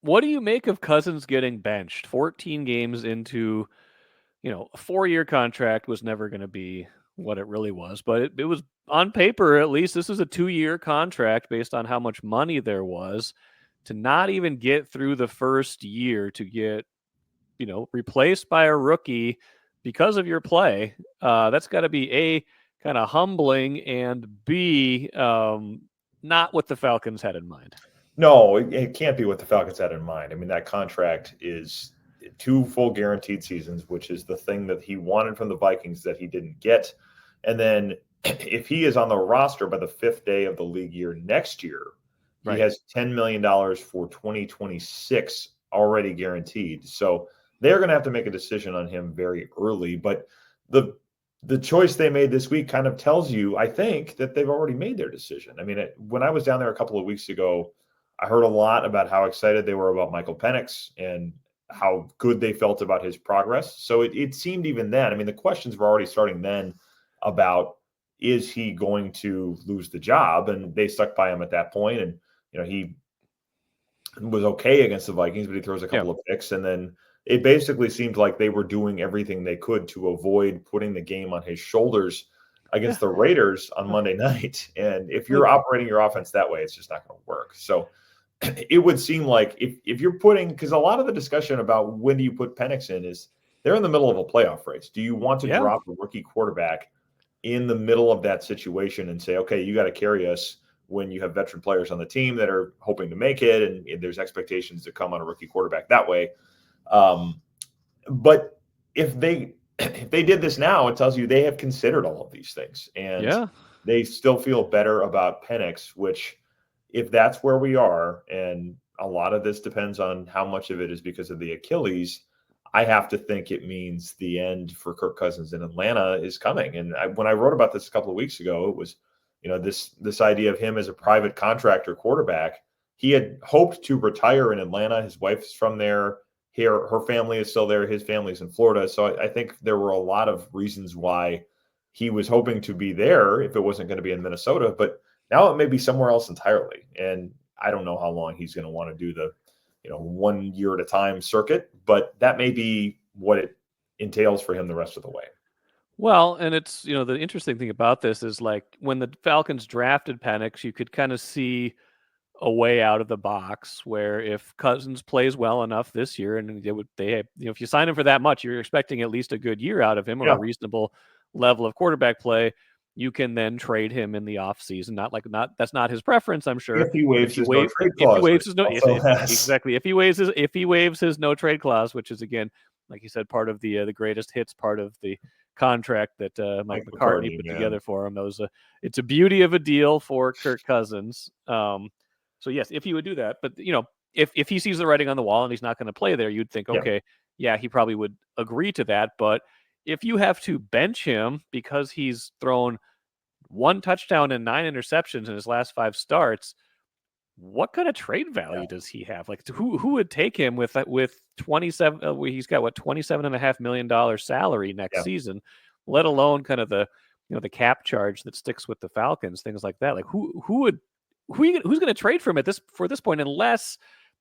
what do you make of Cousins getting benched? 14 games into, a 4-year contract was never going to be what it really was, but it was on paper, at least. This is a 2-year contract based on how much money there was. To not even get through the first year, to get, replaced by a rookie because of your play, that's got to be A, kind of humbling, and B, not what the Falcons had in mind. No, it can't be what the Falcons had in mind. I mean, that contract is 2 full guaranteed seasons, which is the thing that he wanted from the Vikings that he didn't get. And then if he is on the roster by the 5th day of the league year next year, he Right. has $10 million for 2026 already guaranteed. So they're going to have to make a decision on him very early. But the choice they made this week kind of tells you, I think, that they've already made their decision. I mean, when I was down there a couple of weeks ago, I heard a lot about how excited they were about Michael Penix and how good they felt about his progress. So it seemed even then, I mean, the questions were already starting then about, is he going to lose the job? And they stuck by him at that point. And, he was okay against the Vikings, but he throws a couple of picks. And then it basically seemed like they were doing everything they could to avoid putting the game on his shoulders against the Raiders on Monday night. And if you're operating your offense that way, it's just not going to work. So it would seem like if you're putting, because a lot of the discussion about when do you put Penix in is they're in the middle of a playoff race. Do you want to drop a rookie quarterback in the middle of that situation and say, okay, you got to carry us when you have veteran players on the team that are hoping to make it, and there's expectations to come on a rookie quarterback that way. But if they did this now, it tells you they have considered all of these things, and they still feel better about Penix, which, if that's where we are, and a lot of this depends on how much of it is because of the Achilles, I have to think it means the end for Kirk Cousins in Atlanta is coming. And when I wrote about this a couple of weeks ago, it was, this idea of him as a private contractor quarterback. He had hoped to retire in Atlanta. His wife's from there. Her family is still there. His family's in Florida. So I think there were a lot of reasons why he was hoping to be there if it wasn't going to be in Minnesota. But now it may be somewhere else entirely. And I don't know how long he's going to want to do the, 1 year at a time circuit, but that may be what it entails for him the rest of the way. Well, and it's, the interesting thing about this is, like, when the Falcons drafted Penix, you could kind of see a way out of the box where if Cousins plays well enough this year, and if you sign him for that much, you're expecting at least a good year out of him, or a reasonable level of quarterback play. You can then trade him in the offseason. That's not his preference, I'm sure. If he waives his no trade clause, exactly. If he waives his no trade clause, which is, again, like you said, part of the greatest hits part of the contract that Mike McCartney put together for him. It's a beauty of a deal for Kirk Cousins. So yes, if he would do that, but if he sees the writing on the wall and he's not going to play there, you'd think, okay, he probably would agree to that. But if you have to bench him because he's thrown 1 touchdown and 9 interceptions in his last 5 starts, what kind of trade value does he have? Like, who would take him with 27? He's got $27.5 million salary next season, let alone kind of the the cap charge that sticks with the Falcons, things like that. Like, who's going to trade for him for this point, unless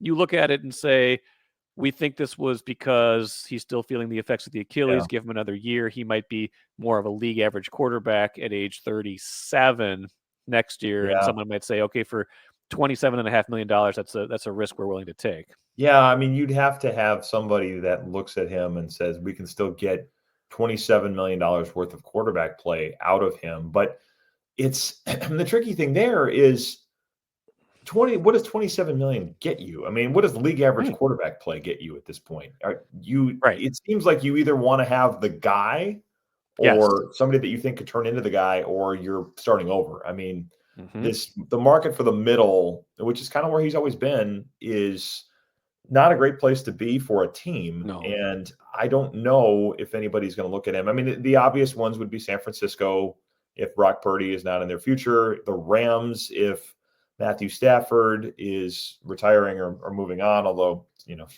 you look at it and say, we think this was because he's still feeling the effects of the Achilles. Give him another year. He might be more of a league average quarterback at age 37 next year. And someone might say, okay, for $27.5 million, that's a risk we're willing to take. Yeah, I mean, you'd have to have somebody that looks at him and says, we can still get $27 million worth of quarterback play out of him. But it's the tricky thing there is what does $27 million get you? I mean, what does league average quarterback play get you at this point? It seems like you either want to have the guy or somebody that you think could turn into the guy, or you're starting over. I mean, the market for the middle, which is kind of where he's always been, is not a great place to be for a team. No. And I don't know if anybody's going to look at him. I mean, the obvious ones would be San Francisco if Brock Purdy is not in their future, the Rams if Matthew Stafford is retiring or moving on, although,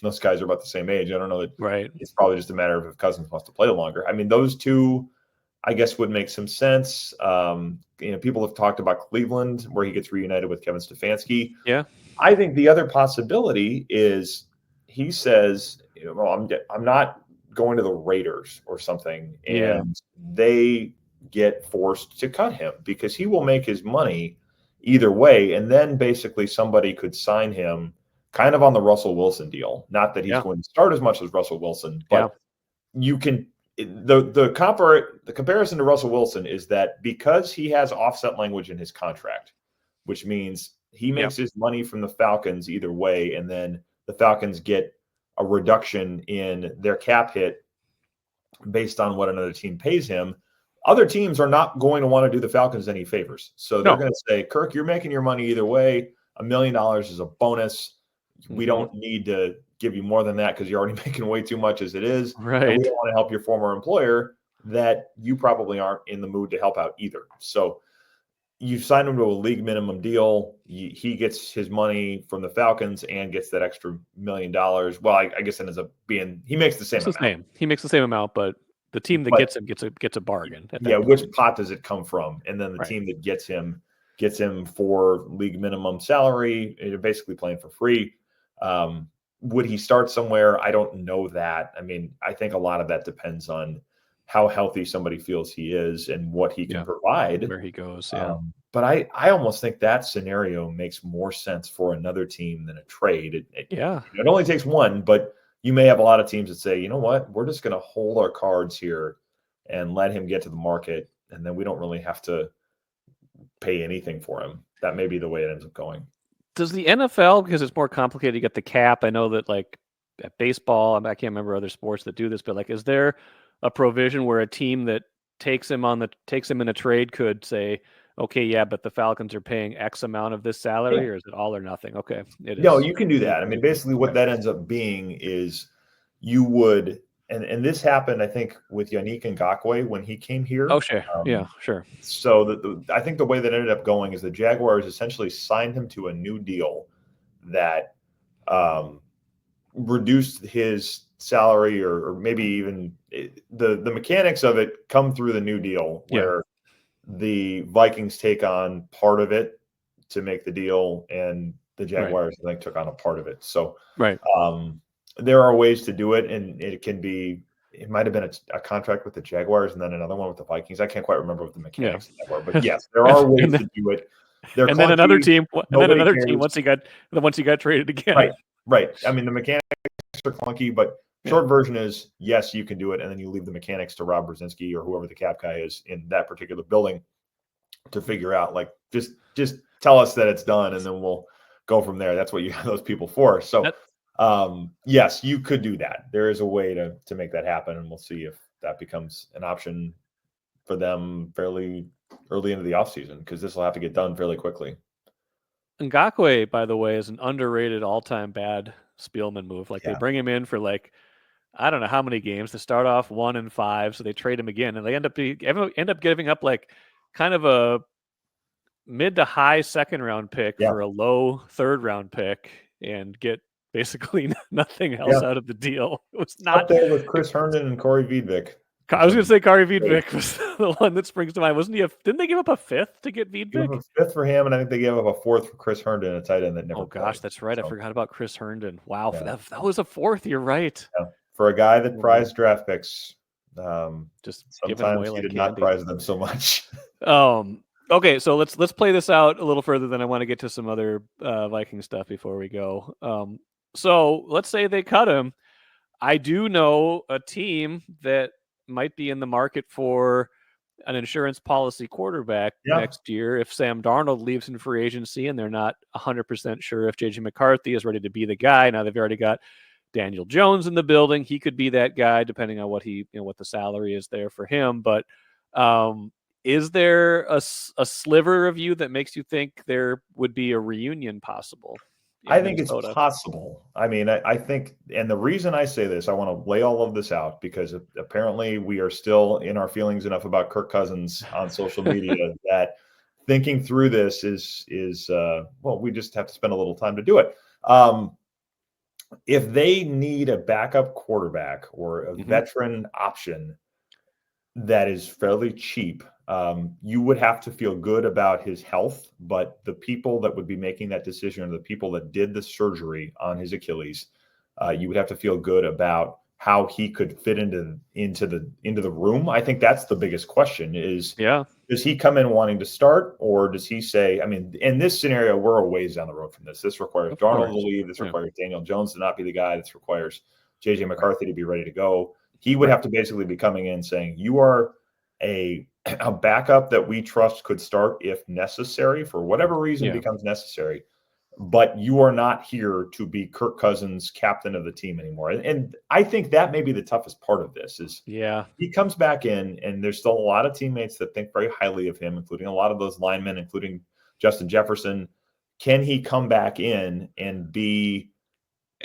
those guys are about the same age. I don't know that it's probably just a matter of if Cousins wants to play longer. I mean, those two, I guess, would make some sense. People have talked about Cleveland, where he gets reunited with Kevin Stefanski. Yeah. I think the other possibility is he says, well, I'm not going to the Raiders or something, and they get forced to cut him because he will make his money either way, and then basically somebody could sign him kind of on the Russell Wilson deal. Not that he's going to start as much as Russell Wilson, but you can. The comparison to Russell Wilson is that because he has offset language in his contract, which means he makes his money from the Falcons either way, and then the Falcons get a reduction in their cap hit based on what another team pays him. Other teams are not going to want to do the Falcons any favors. So they're going to say, Kirk, you're making your money either way. $1 million is a bonus. We don't need to give you more than that because you're already making way too much as it is. Right. And we don't want to help your former employer that you probably aren't in the mood to help out either. So you signed him to a league minimum deal. He gets his money from the Falcons and gets that extra $1 million. Well, I guess it ends up being he makes the same amount. He makes the same amount, but the team that gets him gets a bargain. Which pot does it come from? And then the team that gets him for league minimum salary. You're basically playing for free. Would he start somewhere? I don't know that. I mean, I think a lot of that depends on how healthy somebody feels he is and what he can provide. Where he goes, But I almost think that scenario makes more sense for another team than a trade. It only takes one, but you may have a lot of teams that say, you know what, we're just going to hold our cards here and let him get to the market, and then we don't really have to pay anything for him. That may be the way it ends up going. Does the NFL, because it's more complicated, you get the cap? I know that like at baseball, I can't remember other sports that do this, but like, is there a provision where a team that takes him in a trade could say, okay, but the Falcons are paying X amount of this salary, or is it all or nothing? Okay. No, you can do that. I mean, basically what that ends up being is you would, and this happened, I think, with Yannick Ngakoue when he came here. Oh, sure. Sure. So I think the way that ended up going is the Jaguars essentially signed him to a new deal that reduced his salary, or maybe even the mechanics of it come through the new deal where the Vikings take on part of it to make the deal, and the Jaguars I think took on a part of it. So there are ways to do it, and it might have been a contract with the Jaguars and then another one with the Vikings. I can't quite remember what the mechanics of that were, but yes, there are ways to do it. And then another team once he got traded again. Right. I mean, the mechanics are clunky, but short version is yes, you can do it, and then you leave the mechanics to Rob Brzezinski or whoever the cap guy is in that particular building to figure out. Like, just tell us that it's done, and then we'll go from there. That's what you have those people for. So, yes, you could do that. There is a way to make that happen, and we'll see if that becomes an option for them fairly early into the offseason, because this will have to get done fairly quickly. Ngakoue, by the way, is an underrated all-time bad Spielman move. Like they bring him in for like, I don't know how many games to start off 1-5. So they trade him again, and they end up giving up like kind of a mid to high second round pick for a low third round pick and get basically nothing else out of the deal. It was not up there with Chris Herndon and Corey Wiedvik. I was going to say Corey Wiedvik was the one that springs to mind. Wasn't he? Didn't they give up a fifth to get Wiedvik? A fifth for him, and I think they gave up a fourth for Chris Herndon, a tight end that never. Oh gosh, that's right. So, I forgot about Chris Herndon. Wow, that was a fourth. You're right. Yeah. For a guy that prized draft picks, just sometimes he did not prize them so much. Okay, so let's play this out a little further. Then I want to get to some other Viking stuff before we go. So let's say they cut him. I do know a team that might be in the market for an insurance policy quarterback next year if Sam Darnold leaves in free agency and they're not 100% sure if J.J. McCarthy is ready to be the guy. Now they've already got Daniel Jones in the building. He could be that guy depending on what the salary is there for him. But is there a sliver of you that makes you think there would be a reunion possible? I think it's possible. I mean, I think, and the reason I say this, I want to lay all of this out because apparently we are still in our feelings enough about Kirk Cousins on social media that thinking through this is we just have to spend a little time to do it. If they need a backup quarterback or a veteran option that is fairly cheap You would have to feel good about his health, but the people that would be making that decision are the people that did the surgery on his Achilles. You would have to feel good about how he could fit into the room. I think that's the biggest question is, does he come in wanting to start, or does he say, I mean, in this scenario, we're a ways down the road from this. This requires Darnold to leave. This requires Daniel Jones to not be the guy. This requires JJ McCarthy to be ready to go. He would have to basically be coming in saying, you are a backup that we trust could start if necessary, for whatever reason becomes necessary. But you are not here to be Kirk Cousins, captain of the team anymore. And I think that may be the toughest part of this is he comes back in, and there's still a lot of teammates that think very highly of him, including a lot of those linemen, including Justin Jefferson. Can he come back in and be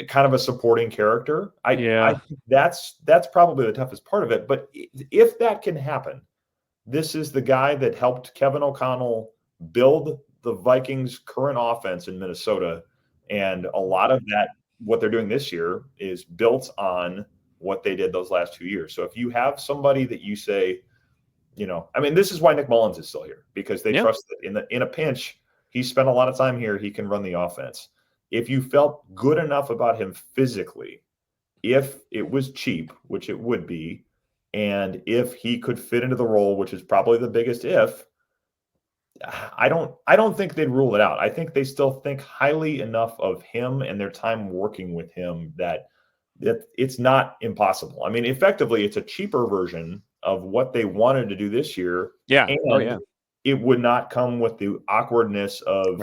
kind of a supporting character? I think that's probably the toughest part of it. But if that can happen, this is the guy that helped Kevin O'Connell build the Vikings' current offense in Minnesota. And a lot of that, what they're doing this year, is built on what they did those last 2 years. So if you have somebody that you say, I mean, this is why Nick Mullins is still here, because they trust that in a pinch, he spent a lot of time here, he can run the offense. If you felt good enough about him physically, if it was cheap, which it would be, and if he could fit into the role, which is probably the biggest if, I don't think they'd rule it out. I think they still think highly enough of him and their time working with him that it's not impossible. I mean, effectively, it's a cheaper version of what they wanted to do this year. And it would not come with the awkwardness of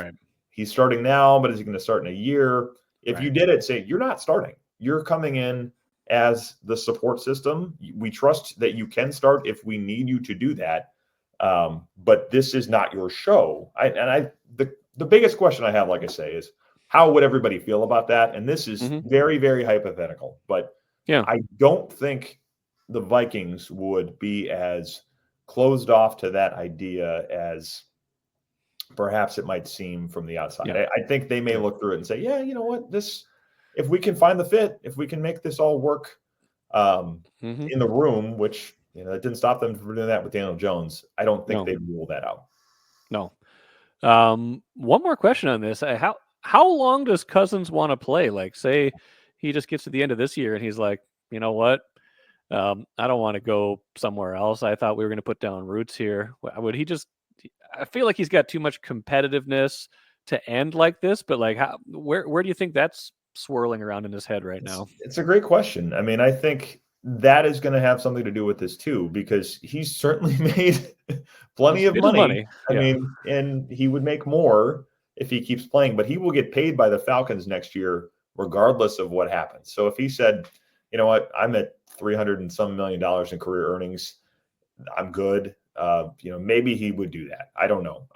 he's starting now, but is he going to start in a year? If you did it, say you're not starting. You're coming in as the support system. We trust that you can start if we need you to do that. But this is not your show. The biggest question I have, like I say, is how would everybody feel about that? And this is very, very hypothetical, but I don't think the Vikings would be as closed off to that idea as perhaps it might seem from the outside. I think they may look through it and say, yeah, you know what, if we can find the fit, if we can make this all work in the room, which that didn't stop them from doing that with Daniel Jones. I don't think they'd rule that out. No. One more question on this. How long does Cousins want to play? Like, say he just gets to the end of this year and he's like, you know what? I don't want to go somewhere else. I thought we were going to put down roots here. Would he just? I feel like he's got too much competitiveness to end like this. But like, where do you think that's swirling around in his head right now? It's a great question. I mean, I think that is going to have something to do with this too, because he's certainly made plenty of money. I mean, and he would make more if he keeps playing, but he will get paid by the Falcons next year, regardless of what happens. So if he said, you know what, I'm at $300 and some million in career earnings, I'm good. Maybe he would do that. I don't know.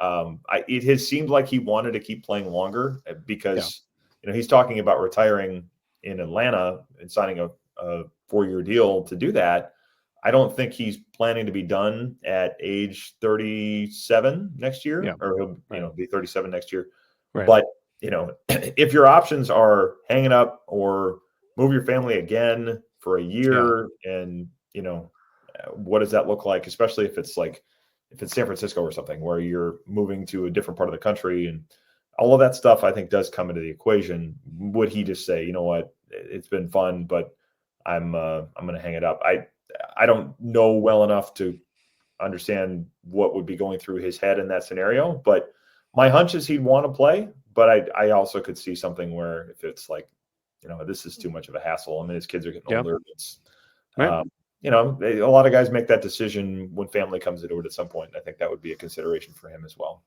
It has seemed like he wanted to keep playing longer because, he's talking about retiring in Atlanta and signing a 4-year deal to do that. I don't think he's planning to be done at age 37 next year, or he'll be 37 next year. But if your options are hang it up or move your family again for a year, and what does that look like? Especially if it's San Francisco or something where you're moving to a different part of the country, and all of that stuff, I think, does come into the equation. Would he just say, you know what, it's been fun, but I'm going to hang it up? I don't know well enough to understand what would be going through his head in that scenario, but my hunch is he'd want to play. But I also could see something where if it's like, this is too much of a hassle. I mean, his kids are getting older. It's, a lot of guys make that decision when family comes into it at some point. I think that would be a consideration for him as well.